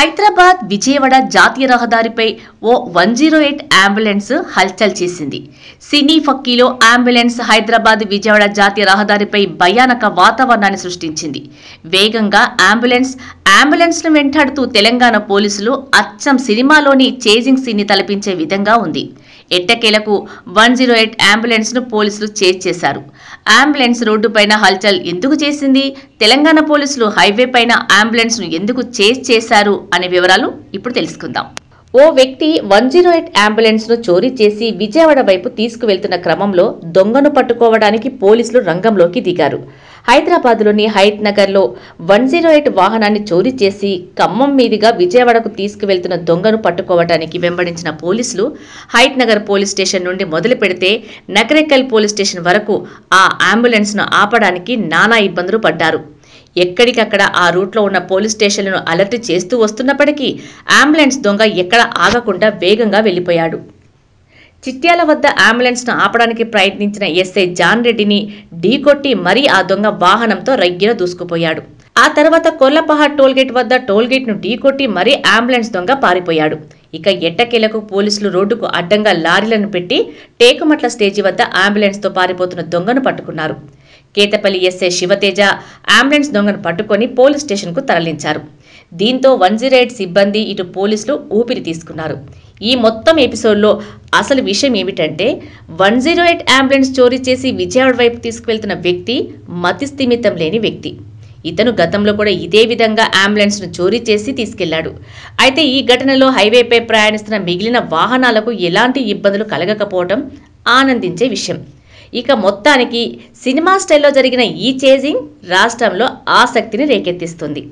హైదరాబాద్ విజయవాడ జాతీయ రహదారిపై ఓ 108 అంబులెన్స్ హల్చల్ చేసింది. సినీ ఫక్కీలో అంబులెన్స్ హైదరాబాద్ విజయవాడ జాతీయ రహదారిపై భయానక వాతావరణాన్ని సృష్టించింది. వేగంగా అంబులెన్స్ ను వెంటాడుతూ తెలంగాణ పోలీసులు అచ్చం సినిమాలోని చేజింగ్ సీన్ ని తలపించే విధంగా ఉంది. ఎట్టకేలకు 108 అంబులెన్స్ ను పోలీసులు చేజ్ చేశారు. అంబులెన్స్ రోడ్డుపైన హల్చల్ ఎందుకు చేసింది, తెలంగాణ పోలీసులు హైవే పైన అంబులెన్స్ ను ఎందుకు చేజ్ చేశారు అనే వివరాలు ఇప్పుడు తెలుసుకుందాం. ఓ వ్యక్తి 108 అంబులెన్స్ ను చోరీ చేసి విజయవాడ వైపు తీసుకువెళ్తున్న క్రమంలో దొంగను పట్టుకోవడానికి పోలీసులు రంగంలోకి దిగారు. హైదరాబాద్లోని హైత్ నగర్లో 108 వాహనాన్ని చోరీ చేసి ఖమ్మం మీదుగా విజయవాడకు తీసుకువెళ్తున్న దొంగను పట్టుకోవడానికి వెంబడించిన పోలీసులు హైత్ నగర్ పోలీస్ స్టేషన్ నుండి మొదలు పెడితే నకరేకల్ పోలీస్ స్టేషన్ వరకు ఆ అంబులెన్స్ ను ఆపడానికి నానా ఇబ్బందులు పడ్డారు. ఎక్కడికక్కడ ఆ రూట్లో ఉన్న పోలీస్ స్టేషన్లను అలర్ట్ చేస్తూ వస్తున్నప్పటికీ అంబులెన్స్ దొంగ ఎక్కడ ఆగకుండా వేగంగా వెళ్లిపోయాడు. చిట్యాల వద్ద అంబులెన్స్ ను ఆపడానికి ప్రయత్నించిన ఎస్ఐ జాన్ రెడ్డిని ఢీకొట్టి మరీ ఆ దొంగ వాహనంతో రగ్గిన దూసుకుపోయాడు. ఆ తర్వాత కొల్లపహాడ్ టోల్గేట్ వద్ద టోల్గేట్ ను ఢీకొట్టి మరీ అంబులెన్స్ దొంగ పారిపోయాడు. ఇక ఎట్టకేలకు పోలీసులు రోడ్డుకు అడ్డంగా లారీలను పెట్టి టేకుమట్ల స్టేజీ వద్ద అంబులెన్స్ తో పారిపోతున్న దొంగను పట్టుకున్నారు. కేతపల్లి ఎస్ఐ శివతేజ అంబులెన్స్ దొంగను పట్టుకొని పోలీస్ స్టేషన్ కు తరలించారు. దీంతో 108 సిబ్బంది ఇటు పోలీసులు ఊపిరి తీసుకున్నారు. ఈ మొత్తం ఎపిసోడ్లో అసలు విషయం ఏమిటంటే 108 అంబులెన్స్ చోరీ చేసి విజయవాడ వైపు తీసుకువెళ్తున్న వ్యక్తి మతిస్థిమితం లేని వ్యక్తి. ఇతను గతంలో కూడా ఇదే విధంగా అంబులెన్స్ ను చోరీ చేసి తీసుకెళ్లాడు. అయితే ఈ ఘటనలో హైవేపై ప్రయాణిస్తున్న మిగిలిన వాహనాలకు ఎలాంటి ఇబ్బందులు కలగకపోవడం ఆనందించే విషయం. ఇక మొత్తానికి సినిమా స్టైల్లో జరిగిన ఈ చేజింగ్ రాష్ట్రంలో ఆసక్తిని రేకెత్తిస్తుంది.